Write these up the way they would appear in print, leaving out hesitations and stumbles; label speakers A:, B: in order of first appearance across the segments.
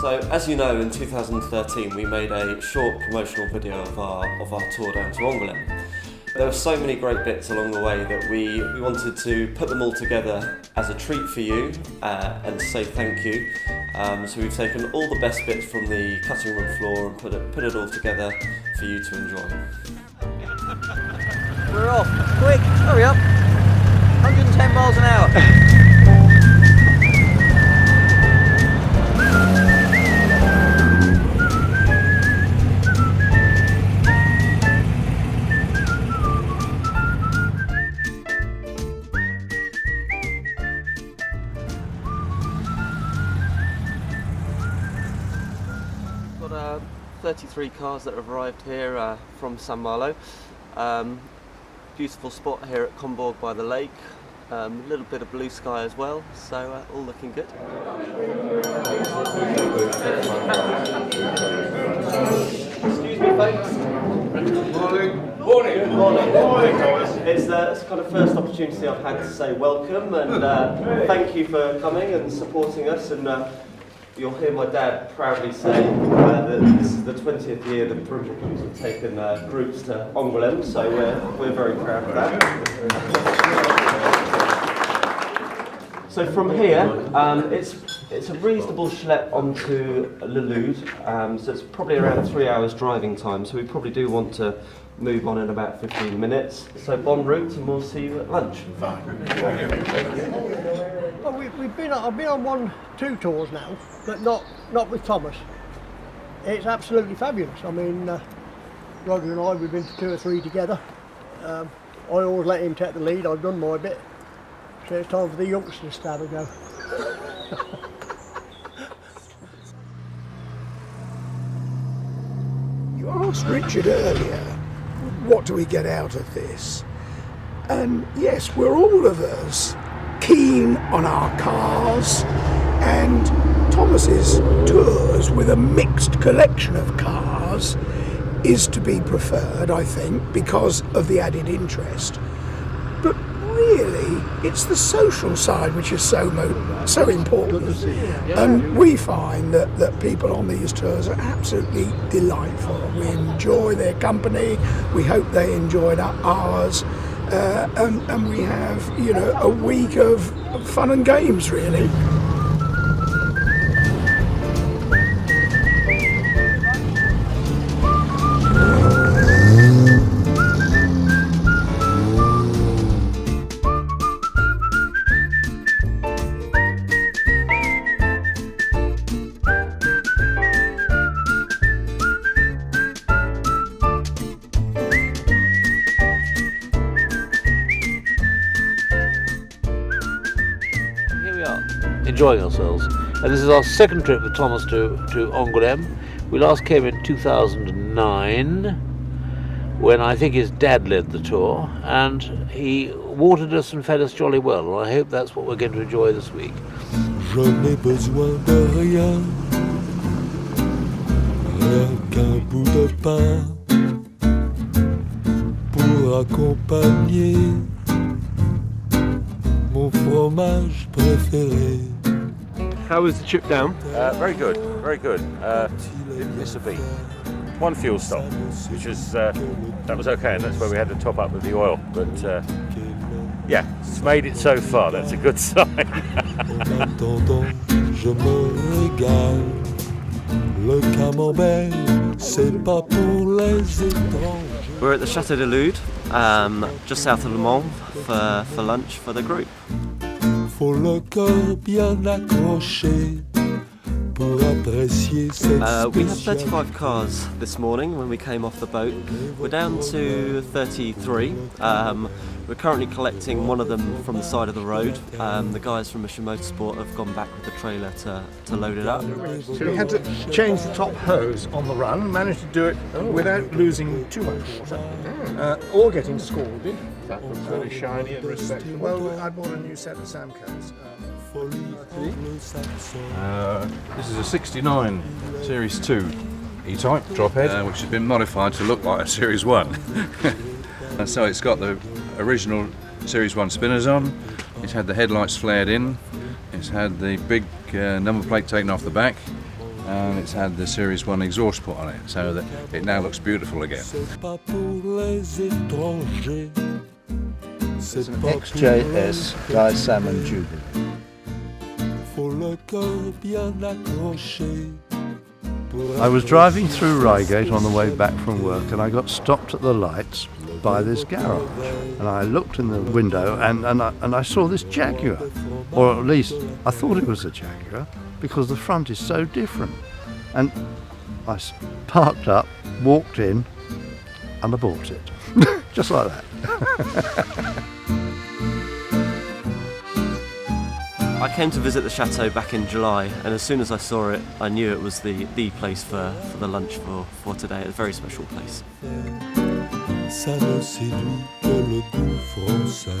A: So, as you know, in 2013 we made a short promotional video of our tour down to Angoulême. There were so many great bits along the way that we wanted to put them all together as a treat for you and to say thank you. So we've taken all the best bits from the cutting room floor and put it all together for you to enjoy.
B: We're off. Quick, hurry up. 110 miles an hour. Got 33 cars that have arrived here from San Malo. Beautiful spot here at Combourg by the lake. A little bit of blue sky as well, so all looking good. Excuse me, folks. Morning. Morning. It's kind of first opportunity I've had to say welcome and thank you for coming and supporting us. And you'll hear my dad proudly say that this is the 20th year that Remparts have taken groups to Angoulême, so we're very proud of that. So from here, it's a reasonable schlep onto Le Loud, so it's probably around 3 hours driving time, so we probably do want to move on in about 15 minutes. So bon route and we'll see you at lunch.
C: Well, I've been on two tours now, but not with Thomas. It's absolutely fabulous. I mean, Roger and I, we've been to 2 or 3 together. I always let him take the lead. I've done my bit. So it's time for the youngsters to have a go.
D: You asked Richard earlier, what do we get out of this? And yes, we're all of us keen on our cars, and Thomas's tours with a mixed collection of cars is to be preferred, I think, because of the added interest. But really, it's the social side which is so important. And we find that people on these tours are absolutely delightful. We enjoy their company, we hope they enjoyed ours. And we have, a week of fun and games, really.
E: Enjoying ourselves, and this is our second trip with Thomas to Angoulême. We last came in 2009 when I think his dad led the tour, and he watered us and fed us jolly well, and I hope that's what we're going to enjoy this week.
F: Je n'ai besoin de rien, rien qu'un bout de pain pour accompagner mon fromage préféré.
G: How was the trip down?
H: Very good, very good. Didn't miss a beat. One fuel stop, which was that was okay, and that's where we had to top up with the oil. But yeah, it's made it so far. That's a good sign.
F: En attendant, je me régale. Le camembert, c'est pas pour les étranges.
A: We're at the Château de Loud, just south of Le Mans, for lunch for the group.
F: Faut le cœur bien accroché pour apprécier cette
A: we had 35 cars this morning when we came off the boat. We're down to 33. We're currently collecting one of them from the side of the road. The guys from Mission Motorsport have gone back with the trailer to load it up.
I: So we had to change the top hose on the run, managed to do it without losing too much water or getting scalded.
G: That looks very shiny and respectable.
I: Well, I bought a new set of Samcos.
G: This is a 69 Series 2 E-Type drop head, which has been modified to look like a Series 1. And so it's got the original Series 1 spinners on, it's had the headlights flared in, it's had the big number plate taken off the back, and it's had the Series 1 exhaust put on it, so that it now looks beautiful again.
F: C'est pas pour les étrangers.
I: It's an XJS Guy Salmon Jubilee.
F: Faut le cœur bien accroché.
I: I was driving through Reigate on the way back from work, and I got stopped at the lights by this garage. And I looked in the window, and I saw this Jaguar, or at least I thought it was a Jaguar, because the front is so different. And I parked up, walked in, and I bought it, just like that.
B: I came to visit the chateau back in July, and as soon as I saw it, I knew it was the place for the lunch for today. It's a very special place.
F: Ça ne séduit que le goût français.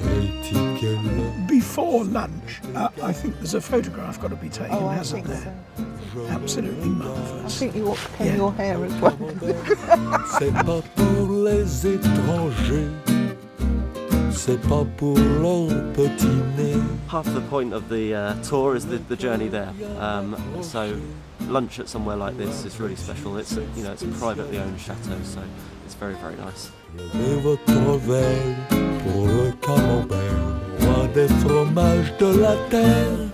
F: Critique-le.
D: Before lunch, I think there's a photograph got to be taken, hasn't there? Absolutely marvellous.
J: I think you ought to pin your hair as well.
F: C'est pas pour les étrangers. C'est pas pour leur petit nez.
B: Half the point of the tour is the journey there. So lunch at somewhere like this is really special. It's it's a privately owned chateau, so it's very, very nice.
F: Levez votre verre pour le camembert, roi des fromages de la terre.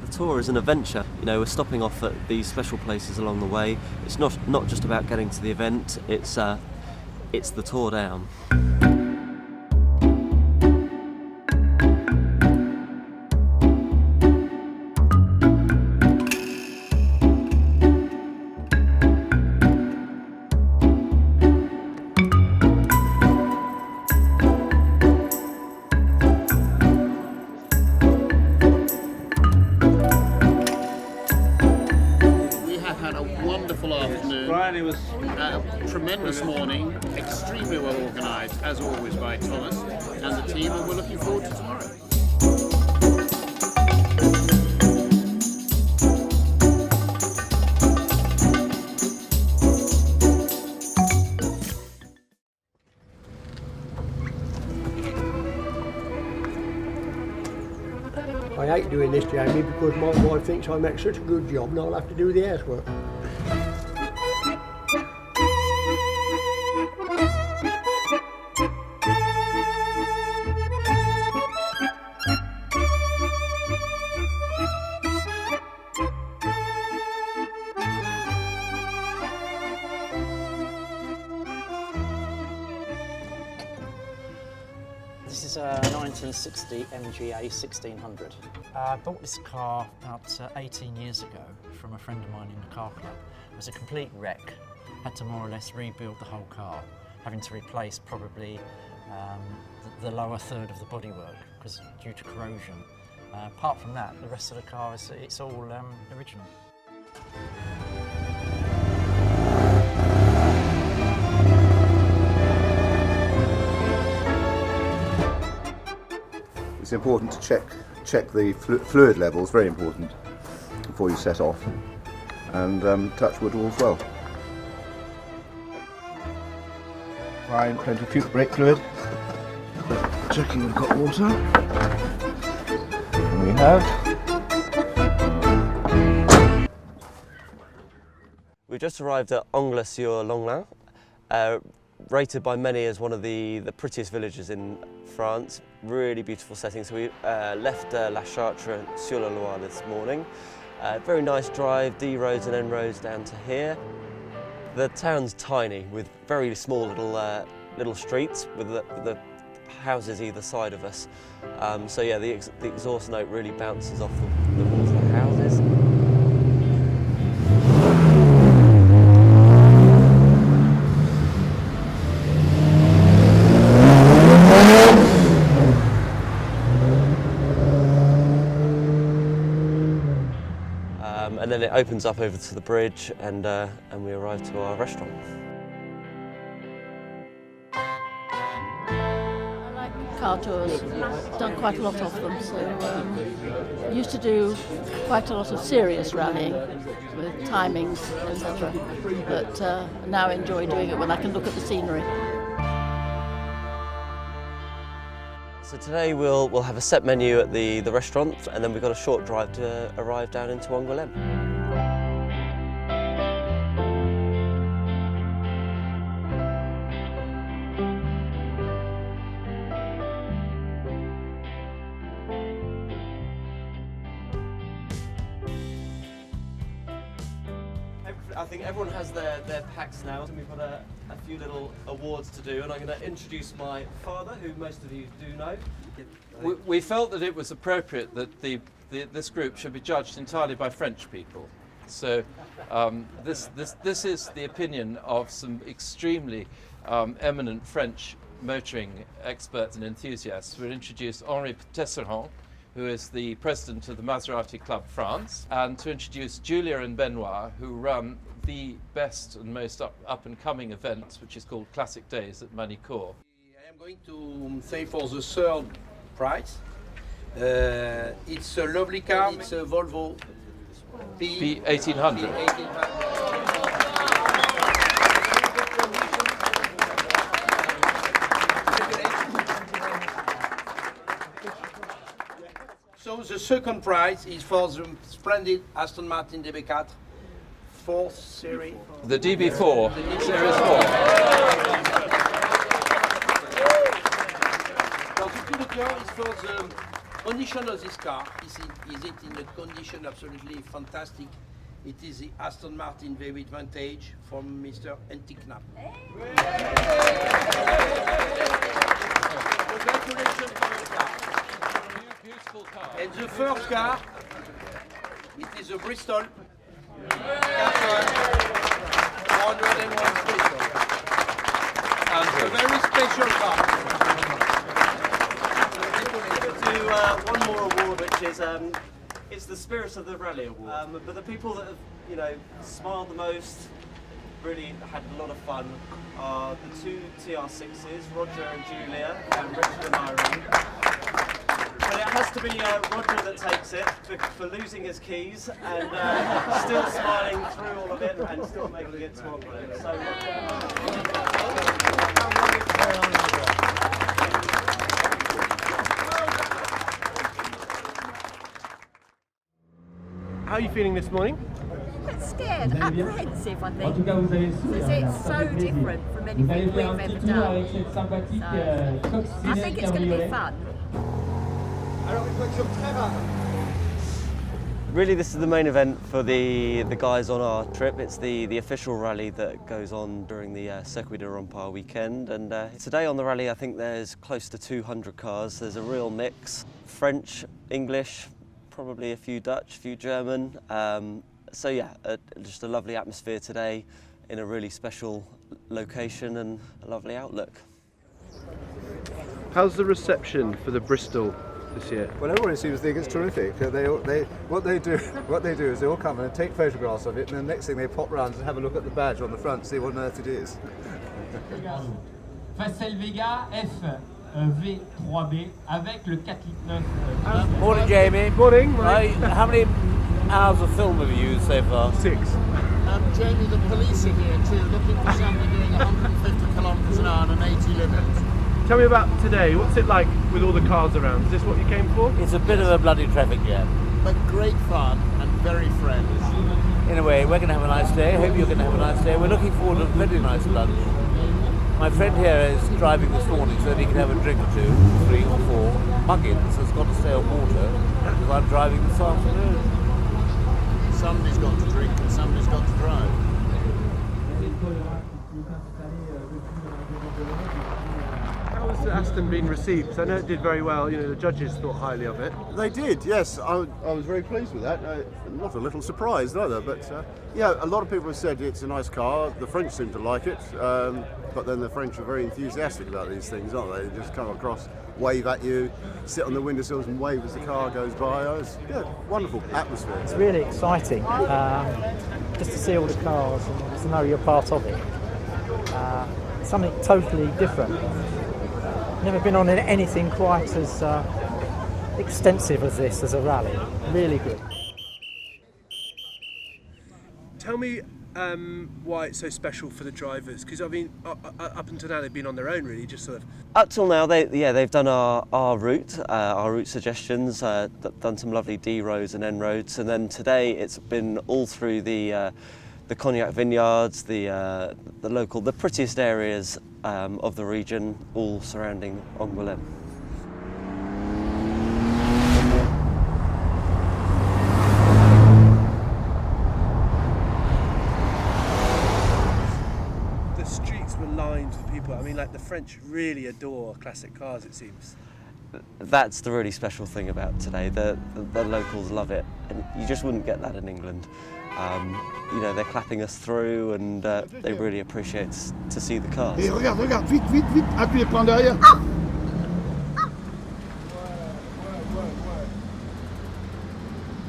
B: The tour is an adventure. We're stopping off at these special places along the way. It's not just about getting to the event. It's the tour down.
K: It was a tremendous morning, extremely well organised, as always, by Thomas and the team, and we're looking forward to tomorrow.
C: I hate doing this, Jamie, because my wife thinks I make such a good job and I'll have to do the housework.
L: This is a 1960 MGA 1600. I bought this car about 18 years ago from a friend of mine in the car club. It was a complete wreck. Had to more or less rebuild the whole car, having to replace probably the lower third of the bodywork because due to corrosion. Apart from that, the rest of the car it's all original.
M: It's important to check the fluid levels, very important, before you set off, and touch wood all's well. Right, plenty of brake fluid. Checking we've got water. And we have.
B: We just arrived at Angles-sur-Longlin, rated by many as one of the prettiest villages in France. Really beautiful setting. So we left La Chartre-sur-la-Loire this morning. Very nice drive, D roads and N roads down to here. The town's tiny with very small little streets with the houses either side of us. So yeah, the exhaust note really bounces off the walls of the houses. And then it opens up over to the bridge, and we arrive to our restaurant.
J: I like car tours. Done quite a lot of them. So used to do quite a lot of serious rallying with timings, etc. But now enjoy doing it when I can look at the scenery.
B: So today we'll have a set menu at the restaurant, and then we've got a short drive to arrive down into Angoulême. I think everyone has their packs now, and we've got a few little awards to do, and I'm going to introduce my father, who most of you do know.
N: We felt that it was appropriate that this group should be judged entirely by French people. So this is the opinion of some extremely eminent French motoring experts and enthusiasts. We'll introduce Henri Tesserand, who is the president of the Maserati Club France, and to introduce Julia and Benoit, who run the best and most up-and-coming event, which is called Classic Days at Manicourt.
O: I am going to say for the third prize. It's a lovely car. It's a Volvo
N: P1800.
O: So the second prize is for the splendid Aston Martin DB4 4th series.
N: The DB4, Series 4.
O: The car is for the condition of this car. Is it in a condition absolutely fantastic? It is the Aston Martin V8 Vantage from Mr. Antiknap. Congratulations to the car.
N: Beautiful car.
O: And the first car, it is a Bristol 401 Bristol. A very special car.
B: Do one more award, which is it's the Spirit of the Rally Award. But the people that have smiled the most, really had a lot of fun, are the two TR6s, Roger and Julia, and Richard and Irene. But it has to be Roger that takes it for losing his keys and still smiling through all of it and still making it to Angoulême. So,
P: How are you feeling this morning?
Q: A bit scared, apprehensive, I think, because it's so different from anything we've ever done. So I think it's going to be fun.
B: really, this is the main event for the guys on our trip. It's the official rally that goes on during the Circuit de Remparts weekend. And today on the rally, I think there's close to 200 cars. There's a real mix: French, English, probably a few Dutch, a few German. So yeah, just a lovely atmosphere today in a really special location and a lovely outlook.
P: How's the reception for the Bristol this year?
M: Well, everybody seems to think it's terrific. What they do is they all come and take photographs of it, and the next thing they pop round and have a look at the badge on the front to see what on earth it is.
R: Facel Vega F V3B avec le 4.9.
E: Morning, Jamie.
P: Morning.
E: How many hours of film have you used so far?
P: 6.
K: Jamie, the police are here too, looking for somebody doing 150 kilometres an hour and an 80 limit.
P: Tell me about today. What's it like with all the cars around? Is this what you came for?
E: It's a bit of a bloody traffic jam.
K: But great fun and very friendly.
E: Anyway, we're going to have a nice day. Hope you're going to have a nice day. We're looking forward to a very nice lunch. My friend here is driving this morning so that he can have a drink or 2, 3 or 4. Muggins has got to stay on water because I'm driving this afternoon.
K: Somebody's got to drink and somebody's got to drive.
P: How has Aston been received? Because I know it did very well. You know, the judges thought highly of it.
S: They did, yes. I was very pleased with that. Not a little surprised either, but yeah, a lot of people have said it's a nice car. The French seem to like it, but then the French are very enthusiastic about these things, aren't they? They just come across, wave at you, sit on the windowsills and wave as the car goes by. Yeah, wonderful atmosphere.
L: It's really exciting just to see all the cars and to know you're part of it. Something totally different. Never been on anything quite as extensive as this, as a rally. Really good.
P: Tell me why it's so special for the drivers? Because I mean, up until now they've been on their own, really, just sort of.
B: Up till now, they've done our route suggestions, done some lovely D roads and N roads, and then today it's been all through the cognac vineyards, the prettiest areas of the region, all surrounding Angoulême.
P: The streets were lined with people. I mean, like the French really adore classic cars, it seems.
B: That's the really special thing about today. The locals love it, and you just wouldn't get that in England. You know, they're clapping us through, and they really appreciate to see the cars.
D: Et regarde, vite, appuyez, prends derrière.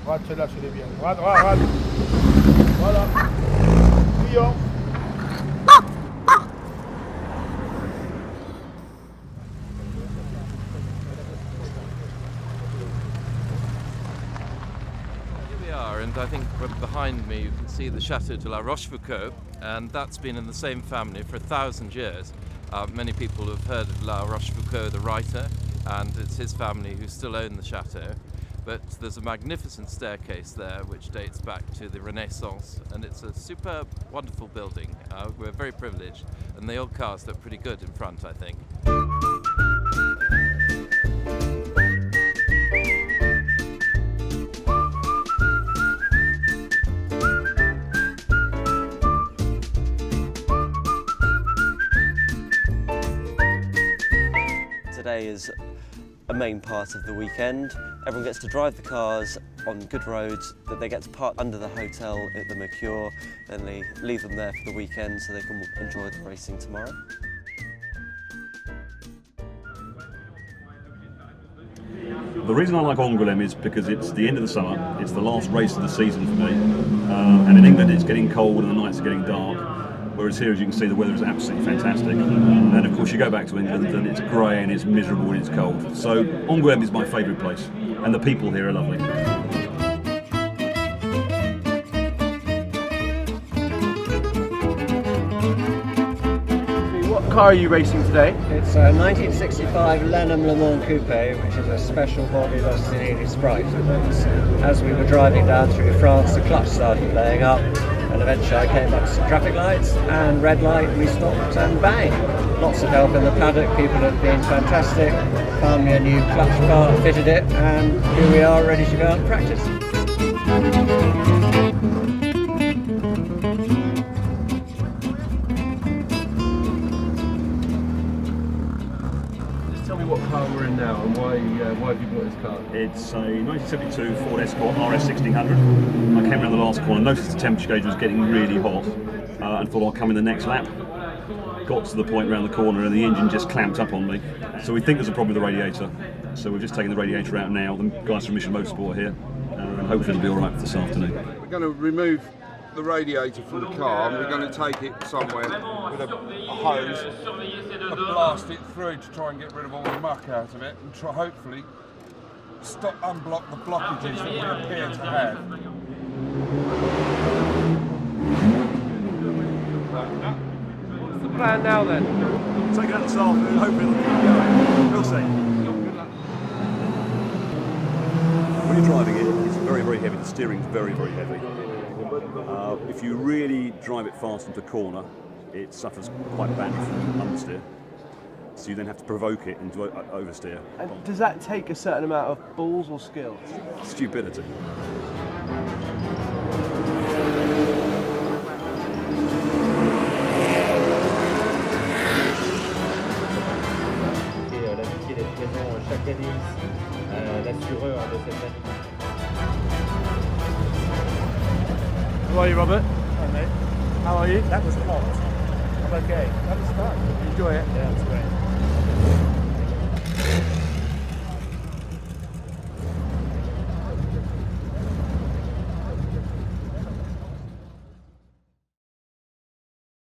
T: Droite, celle-là, c'est bien. Droite. Voilà. Bouillon.
N: And I think behind me you can see the Chateau de la Rochefoucauld, and that's been in the same family for 1,000 years. Many people have heard of La Rochefoucauld, the writer, and it's his family who still own the chateau. But there's a magnificent staircase there which dates back to the Renaissance, and it's a superb, wonderful building. We're very privileged, and the old cars look pretty good in front, I think.
B: Today is a main part of the weekend. Everyone gets to drive the cars on good roads, that they get to park under the hotel at the Mercure, then they leave them there for the weekend so they can enjoy the racing tomorrow.
U: The reason I like Angoulême is because it's the end of the summer, it's the last race of the season for me, and in England it's getting cold and the nights are getting dark. Whereas here, as you can see, the weather is absolutely fantastic. And of course, you go back to England and it's grey and it's miserable and it's cold. So Angoulême is my favourite place, and the people here are lovely.
P: What car are you racing today?
L: It's a 1965 Lenham Le Mans Coupe, which is a special bodyless Cinelli Sprite. As we were driving down through France, the clutch started playing up. And eventually I came up to some traffic lights, and red light, we stopped and bang. Lots of help in the paddock, people have been fantastic, found me a new clutch part, fitted it, and here we are ready to go and practice.
P: Just tell me what car we're in now and why have you bought this car?
U: It's a 1972 Ford Escort RS 1600. I came around the last corner, noticed the temperature gauge was getting really hot, and thought I'll come in the next lap. Got to the point around the corner and the engine just clamped up on me. So we think there's a problem with the radiator. So we're just taking the radiator out now. The guys from Mission Motorsport here, and hopefully it'll be all right for this afternoon.
T: We're going to remove the radiator from the car, and we're going to take it somewhere with a hose and blast it through to try and get rid of all the muck out of it, and try hopefully unblock the blockages that we appear to have.
P: What's the plan now then?
U: Take it out this afternoon, hopefully it'll keep going. We'll see. When you're driving it, it's very, very heavy. The steering's very, very heavy. If you really drive it fast into a corner, it suffers quite badly from understeer. So you then have to provoke it into oversteer.
P: And does that take a certain amount of balls or skill?
U: Stupidity.
V: L'amitié d'être présent chaque année ici, l'assureur de cette année.
P: How are you, Robert?
V: Hi mate.
P: How are you?
V: That was hot. I'm okay. That was fun.
P: Enjoy it?
V: Yeah, it's great.